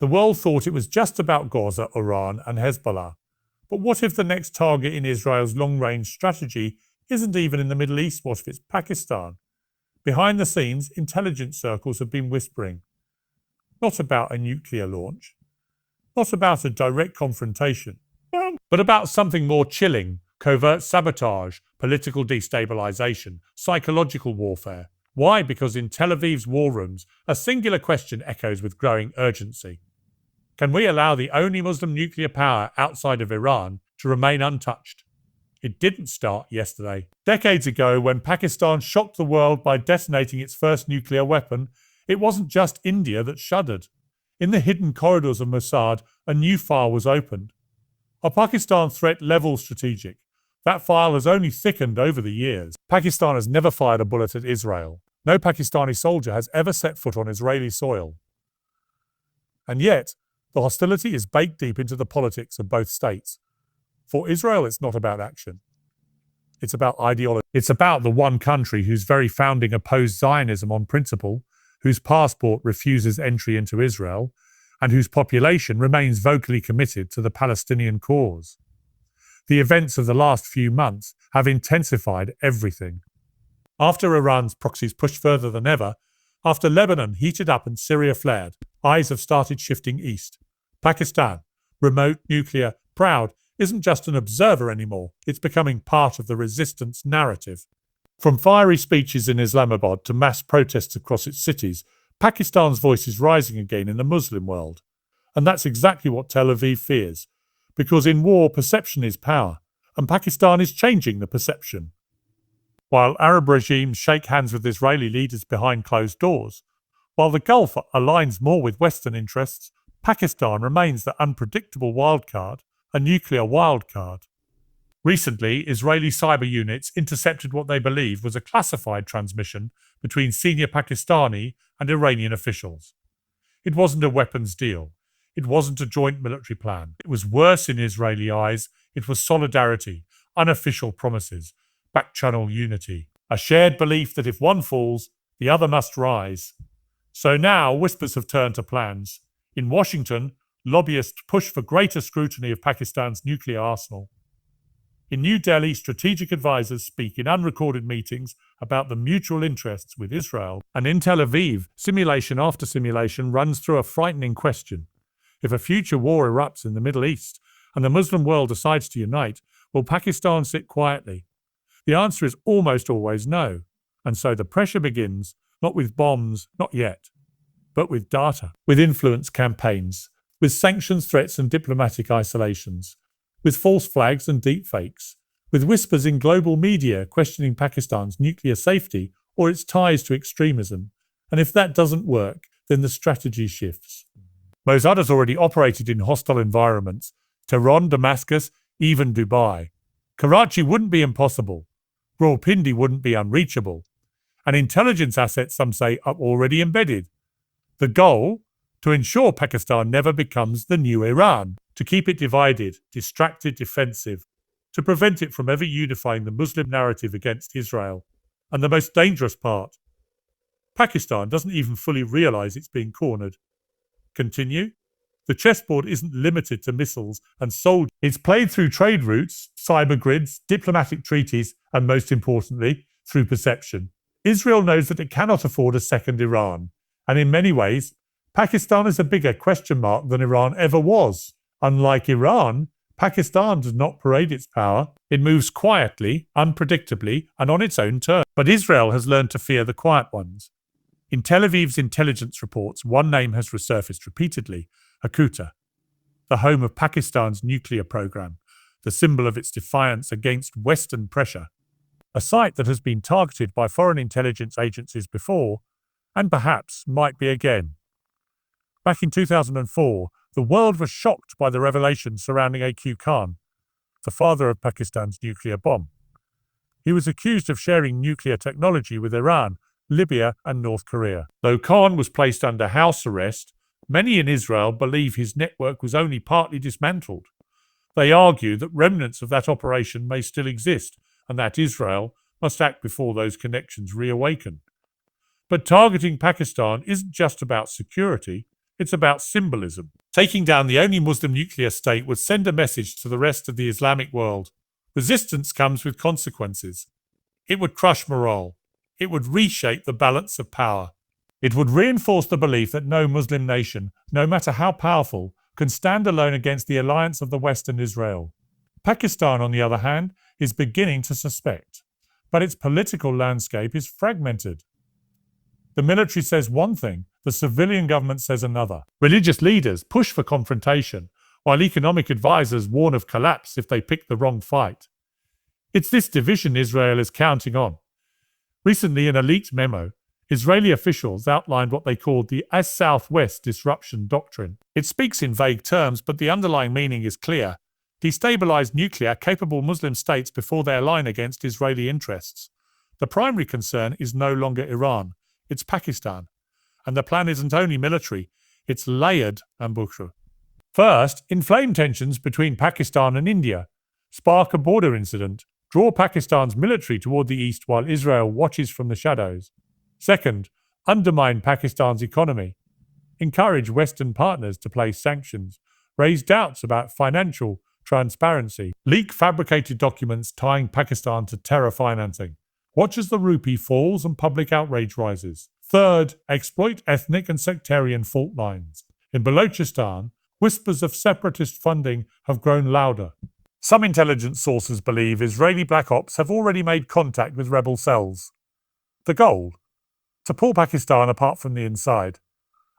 The world thought it was just about Gaza, Iran and Hezbollah. But what if the next target in Israel's long-range strategy isn't even in the Middle East? What if it's Pakistan? Behind the scenes, intelligence circles have been whispering. Not about a nuclear launch, not about a direct confrontation, but about something more chilling: covert sabotage, political destabilization, psychological warfare. Why? Because in Tel Aviv's war rooms, a singular question echoes with growing urgency. Can we allow the only Muslim nuclear power outside of Iran to remain untouched? It didn't start yesterday. Decades ago, when Pakistan shocked the world by detonating its first nuclear weapon, it wasn't just India that shuddered. In the hidden corridors of Mossad, a new file was opened. A Pakistan threat level strategic. That file has only thickened over the years. Pakistan has never fired a bullet at Israel. No Pakistani soldier has ever set foot on Israeli soil. And yet, the hostility is baked deep into the politics of both states. For Israel, it's not about action. It's about ideology. It's about the one country whose very founding opposed Zionism on principle, whose passport refuses entry into Israel, and whose population remains vocally committed to the Palestinian cause. The events of the last few months have intensified everything. After Iran's proxies pushed further than ever, after Lebanon heated up and Syria flared, eyes have started shifting east. Pakistan, remote, nuclear, proud, isn't just an observer anymore. It's becoming part of the resistance narrative. From fiery speeches in Islamabad to mass protests across its cities, Pakistan's voice is rising again in the Muslim world. And that's exactly what Tel Aviv fears. Because in war, perception is power, and Pakistan is changing the perception. While Arab regimes shake hands with Israeli leaders behind closed doors, while the Gulf aligns more with Western interests, Pakistan remains the unpredictable wildcard, a nuclear wildcard. Recently, Israeli cyber units intercepted what they believe was a classified transmission between senior Pakistani and Iranian officials. It wasn't a weapons deal. It wasn't a joint military plan. It was worse in Israeli eyes. It was solidarity, unofficial promises, back-channel unity, a shared belief that if one falls, the other must rise. So now whispers have turned to plans. In Washington, lobbyists push for greater scrutiny of Pakistan's nuclear arsenal. In New Delhi, strategic advisors speak in unrecorded meetings about the mutual interests with Israel. And in Tel Aviv, simulation after simulation runs through a frightening question. If a future war erupts in the Middle East and the Muslim world decides to unite, will Pakistan sit quietly? The answer is almost always no. And so the pressure begins, not with bombs, not yet, but with data, with influence campaigns, with sanctions threats and diplomatic isolations, with false flags and deepfakes, with whispers in global media questioning Pakistan's nuclear safety or its ties to extremism. And if that doesn't work, then the strategy shifts. Mossad has already operated in hostile environments: Tehran, Damascus, even Dubai. Karachi wouldn't be impossible. Rawalpindi wouldn't be unreachable. And intelligence assets, some say, are already embedded. The goal? To ensure Pakistan never becomes the new Iran, to keep it divided, distracted, defensive, to prevent it from ever unifying the Muslim narrative against Israel. And the most dangerous part, Pakistan doesn't even fully realize it's being cornered. Continue? The chessboard isn't limited to missiles and soldiers. It's played through trade routes, cyber grids, diplomatic treaties, and most importantly, through perception. Israel knows that it cannot afford a second Iran. And in many ways, Pakistan is a bigger question mark than Iran ever was. Unlike Iran, Pakistan does not parade its power. It moves quietly, unpredictably, and on its own terms. But Israel has learned to fear the quiet ones. In Tel Aviv's intelligence reports, one name has resurfaced repeatedly: Kahuta, the home of Pakistan's nuclear program, the symbol of its defiance against Western pressure. A site that has been targeted by foreign intelligence agencies before, and perhaps might be again. Back in 2004, the world was shocked by the revelations surrounding A.Q. Khan, the father of Pakistan's nuclear bomb. He was accused of sharing nuclear technology with Iran, Libya, and North Korea. Though Khan was placed under house arrest, many in Israel believe his network was only partly dismantled. They argue that remnants of that operation may still exist, and that Israel must act before those connections reawaken. But targeting Pakistan isn't just about security, It's about symbolism. Taking down the only Muslim nuclear state would send a message to the rest of the Islamic world. Resistance comes with consequences. It would crush morale. It would reshape the balance of power. It would reinforce the belief that no Muslim nation, no matter how powerful, can stand alone against the alliance of the West and Israel. Pakistan, on the other hand, is beginning to suspect, but its political landscape is fragmented. The military says one thing, the civilian government says another. Religious leaders push for confrontation, while economic advisors warn of collapse if they pick the wrong fight. It's this division Israel is counting on. Recently, in a leaked memo, Israeli officials outlined what they called the Southwest Disruption Doctrine. It speaks in vague terms, but the underlying meaning is clear. Destabilize nuclear-capable Muslim states before they align against Israeli interests. The primary concern is no longer Iran, it's Pakistan. And the plan isn't only military, it's layered ambush. First, inflame tensions between Pakistan and India, spark a border incident, draw Pakistan's military toward the east while Israel watches from the shadows. Second, undermine Pakistan's economy, encourage Western partners to place sanctions, raise doubts about financial transparency, leak fabricated documents tying Pakistan to terror financing. Watch as the rupee falls and public outrage rises. Third, exploit ethnic and sectarian fault lines. In Balochistan, whispers of separatist funding have grown louder. Some intelligence sources believe Israeli black ops have already made contact with rebel cells. The goal? To pull Pakistan apart from the inside.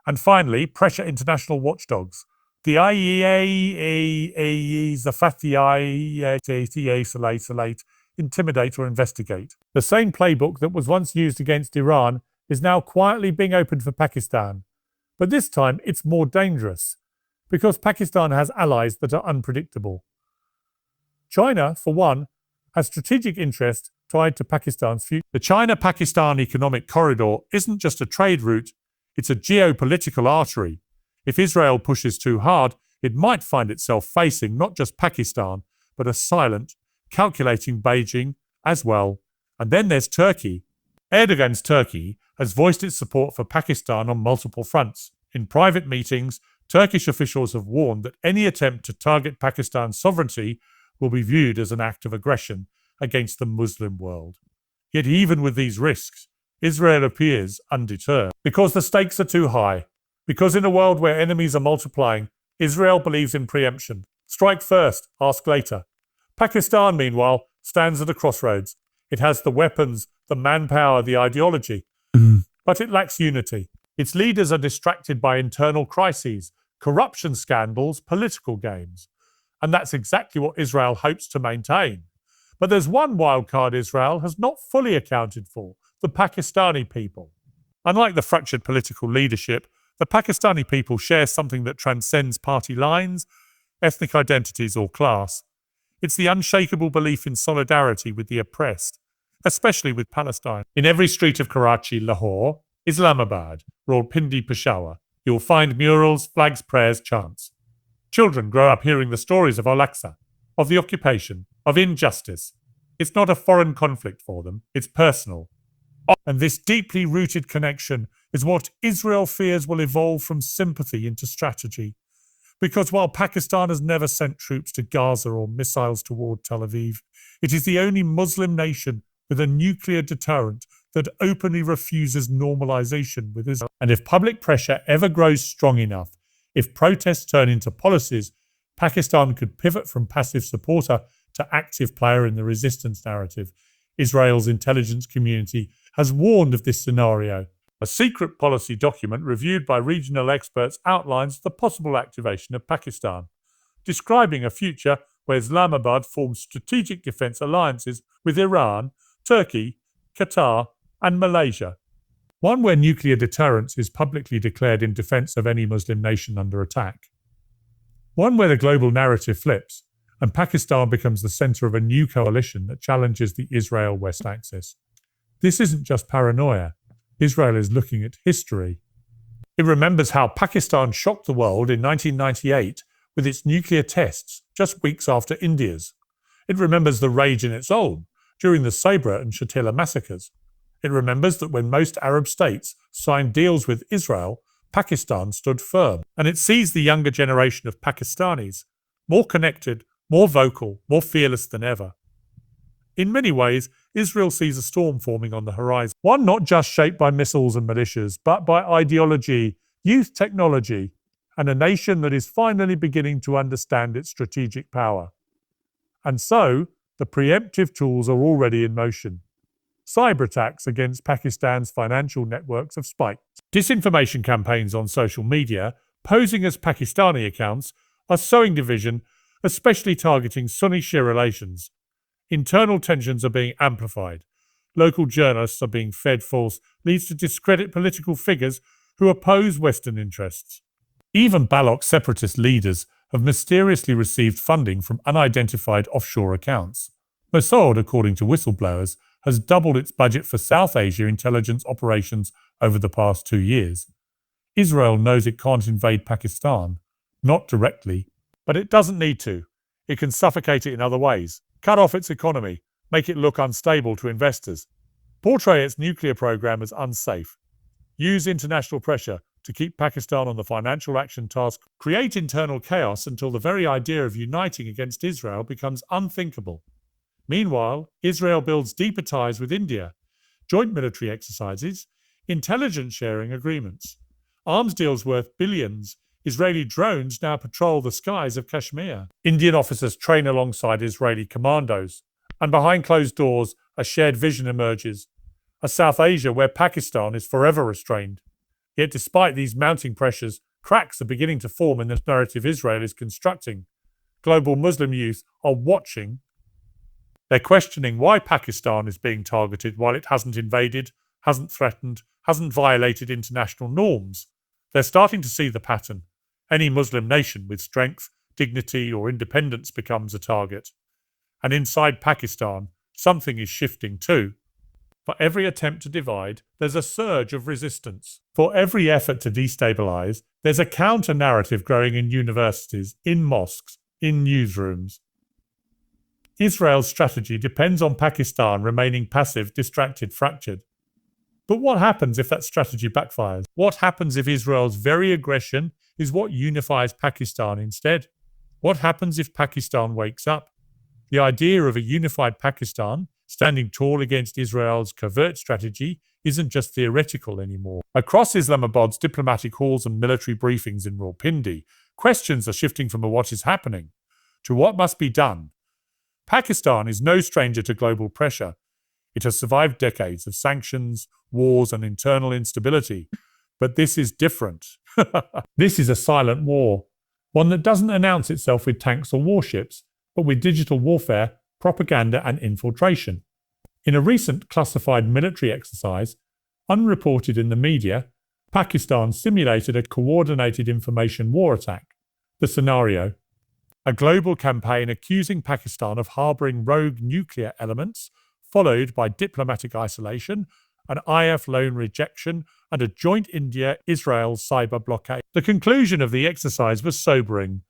And finally, pressure international watchdogs. The IEA, the FATI, isolate, intimidate or investigate. The same playbook that was once used against Iran is now quietly being opened for Pakistan. But this time it's more dangerous, because Pakistan has allies that are unpredictable. China, for one, has strategic interest tied to Pakistan's future. The China-Pakistan economic corridor isn't just a trade route, it's a geopolitical artery. If Israel pushes too hard, it might find itself facing not just Pakistan, but a silent, calculating Beijing as well. And then there's Turkey. Erdogan's Turkey has voiced its support for Pakistan on multiple fronts. In private meetings, Turkish officials have warned that any attempt to target Pakistan's sovereignty will be viewed as an act of aggression against the Muslim world. Yet even with these risks, Israel appears undeterred. Because the stakes are too high. Because in a world where enemies are multiplying, Israel believes in preemption. Strike first, ask later. Pakistan, meanwhile, stands at a crossroads. It has the weapons, the manpower, the ideology. But it lacks unity. Its leaders are distracted by internal crises, corruption scandals, political games. And that's exactly what Israel hopes to maintain. But there's one wildcard Israel has not fully accounted for, the Pakistani people. Unlike the fractured political leadership, the Pakistani people share something that transcends party lines, ethnic identities or class. It's the unshakable belief in solidarity with the oppressed, especially with Palestine. In every street of Karachi, Lahore, Islamabad, Rawalpindi, Peshawar, you'll find murals, flags, prayers, chants. Children grow up hearing the stories of Al-Aqsa, of the occupation, of injustice. It's not a foreign conflict for them, it's personal. And this deeply rooted connection is what Israel fears will evolve from sympathy into strategy. Because while Pakistan has never sent troops to Gaza or missiles toward Tel Aviv, it is the only Muslim nation with a nuclear deterrent that openly refuses normalization with Israel. And if public pressure ever grows strong enough, if protests turn into policies, Pakistan could pivot from passive supporter to active player in the resistance narrative. Israel's intelligence community has warned of this scenario. A secret policy document reviewed by regional experts outlines the possible activation of Pakistan, describing a future where Islamabad forms strategic defense alliances with Iran, Turkey, Qatar, and Malaysia. One where nuclear deterrence is publicly declared in defense of any Muslim nation under attack. One where the global narrative flips and Pakistan becomes the center of a new coalition that challenges the Israel-West axis. This isn't just paranoia. Israel is looking at history. It remembers how Pakistan shocked the world in 1998 with its nuclear tests just weeks after India's. It remembers the rage in its own during the Sabra and Shatila massacres. It remembers that when most Arab states signed deals with Israel, Pakistan stood firm, and it sees the younger generation of Pakistanis more connected, more vocal, more fearless than ever. In many ways, Israel sees a storm forming on the horizon, one not just shaped by missiles and militias, but by ideology, youth technology, and a nation that is finally beginning to understand its strategic power. And so, the preemptive tools are already in motion. Cyberattacks against Pakistan's financial networks have spiked. Disinformation campaigns on social media, posing as Pakistani accounts, are sowing division, especially targeting Sunni-Shia relations. Internal tensions are being amplified. Local journalists are being fed false leads to discredit political figures who oppose Western interests. Even Balok separatist leaders have mysteriously received funding from unidentified offshore accounts. Mossad, according to whistleblowers, has doubled its budget for South Asia intelligence operations over the past 2 years. Israel knows it can't invade Pakistan, not directly, but it doesn't need to. It can suffocate it in other ways, cut off its economy, make it look unstable to investors, portray its nuclear program as unsafe, use international pressure to keep Pakistan on the financial action task, create internal chaos until the very idea of uniting against Israel becomes unthinkable. Meanwhile, Israel builds deeper ties with India, joint military exercises, intelligence sharing agreements, arms deals worth billions. Israeli drones now patrol the skies of Kashmir. Indian officers train alongside Israeli commandos, and behind closed doors, a shared vision emerges, a South Asia where Pakistan is forever restrained. Yet despite these mounting pressures, cracks are beginning to form in the narrative Israel is constructing. Global Muslim youth are watching. They're questioning why Pakistan is being targeted while it hasn't invaded, hasn't threatened, hasn't violated international norms. They're starting to see the pattern. Any Muslim nation with strength, dignity, or independence becomes a target. And inside Pakistan, something is shifting too. For every attempt to divide, there's a surge of resistance. For every effort to destabilize, there's a counter-narrative growing in universities, in mosques, in newsrooms. Israel's strategy depends on Pakistan remaining passive, distracted, fractured. But what happens if that strategy backfires? What happens if Israel's very aggression is what unifies Pakistan instead? What happens if Pakistan wakes up? The idea of a unified Pakistan, standing tall against Israel's covert strategy, isn't just theoretical anymore. Across Islamabad's diplomatic halls and military briefings in Rawalpindi, questions are shifting from what is happening to what must be done. Pakistan is no stranger to global pressure. It has survived decades of sanctions, wars, and internal instability. But this is different. This is a silent war, one that doesn't announce itself with tanks or warships, but with digital warfare, propaganda, and infiltration. In a recent classified military exercise, unreported in the media, Pakistan simulated a coordinated information war attack. The scenario: a global campaign accusing Pakistan of harboring rogue nuclear elements, followed by diplomatic isolation, an IF loan rejection, and a joint India-Israel cyber blockade. The conclusion of the exercise was sobering.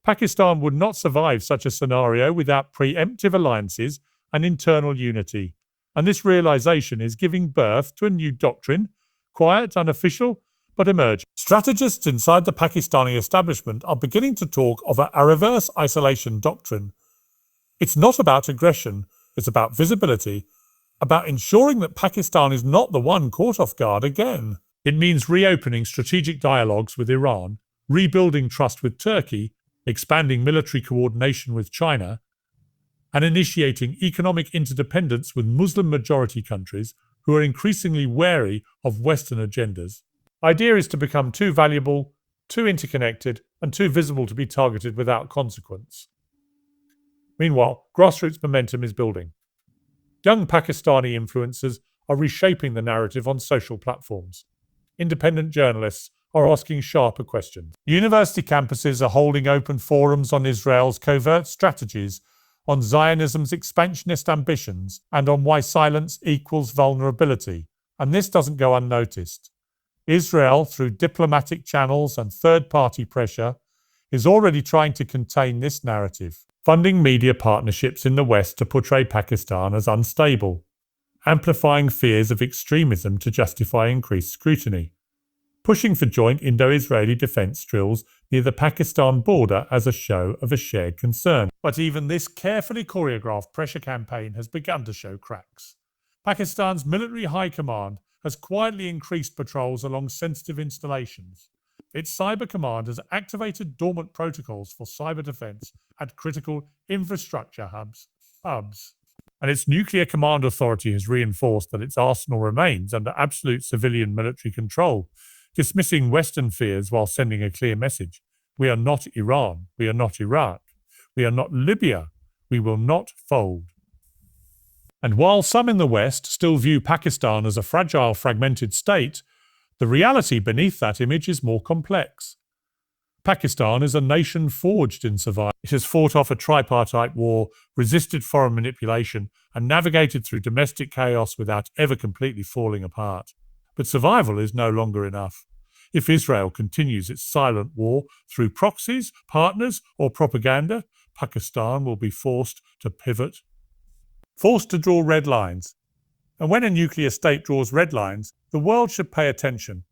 Pakistan would not survive such a scenario without preemptive alliances and internal unity. And this realization is giving birth to a new doctrine, quiet, unofficial, but emerging. Strategists inside the Pakistani establishment are beginning to talk of a reverse isolation doctrine. It's not about aggression, it's about visibility, about ensuring that Pakistan is not the one caught off guard again. It means reopening strategic dialogues with Iran, rebuilding trust with Turkey, expanding military coordination with China, and initiating economic interdependence with Muslim-majority countries who are increasingly wary of Western agendas. The idea is to become too valuable, too interconnected, and too visible to be targeted without consequence. Meanwhile, grassroots momentum is building. Young Pakistani influencers are reshaping the narrative on social platforms. Independent journalists are asking sharper questions. University campuses are holding open forums on Israel's covert strategies, on Zionism's expansionist ambitions, and on why silence equals vulnerability. And this doesn't go unnoticed. Israel, through diplomatic channels and third-party pressure, is already trying to contain this narrative, funding media partnerships in the West to portray Pakistan as unstable, amplifying fears of extremism to justify increased scrutiny. pushing for joint Indo-Israeli defence drills near the Pakistan border as a show of a shared concern. But even this carefully choreographed pressure campaign has begun to show cracks. Pakistan's military high command has quietly increased patrols along sensitive installations. Its cyber command has activated dormant protocols for cyber defence at critical infrastructure hubs. And its nuclear command authority has reinforced that its arsenal remains under absolute civilian military control, dismissing Western fears while sending a clear message. We are not Iran. We are not Iraq. We are not Libya. We will not fold. And while some in the West still view Pakistan as a fragile, fragmented state, the reality beneath that image is more complex. Pakistan is a nation forged in survival. It has fought off a tripartite war, resisted foreign manipulation, and navigated through domestic chaos without ever completely falling apart. But survival is no longer enough. If Israel continues its silent war through proxies, partners, or propaganda, Pakistan will be forced to pivot. Forced to draw red lines. And when a nuclear state draws red lines, the world should pay attention.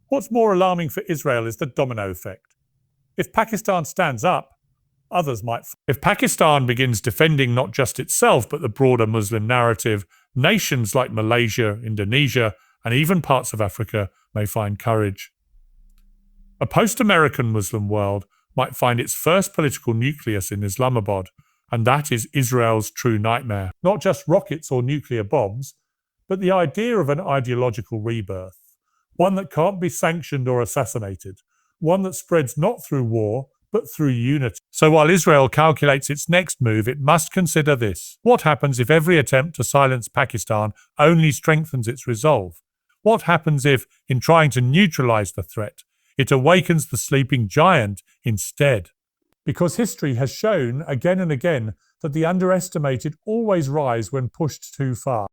What's more alarming for Israel is the domino effect. If Pakistan stands up, others might fall. If Pakistan begins defending not just itself but the broader Muslim narrative, nations like Malaysia, Indonesia, and even parts of Africa may find courage. A post-American Muslim world might find its first political nucleus in Islamabad, and that is Israel's true nightmare. Not just rockets or nuclear bombs, but the idea of an ideological rebirth, one that can't be sanctioned or assassinated, one that spreads not through war, but through unity. So while Israel calculates its next move, it must consider this. What happens if every attempt to silence Pakistan only strengthens its resolve? What happens if, in trying to neutralize the threat, it awakens the sleeping giant instead? Because history has shown again and again that the underestimated always rise when pushed too far.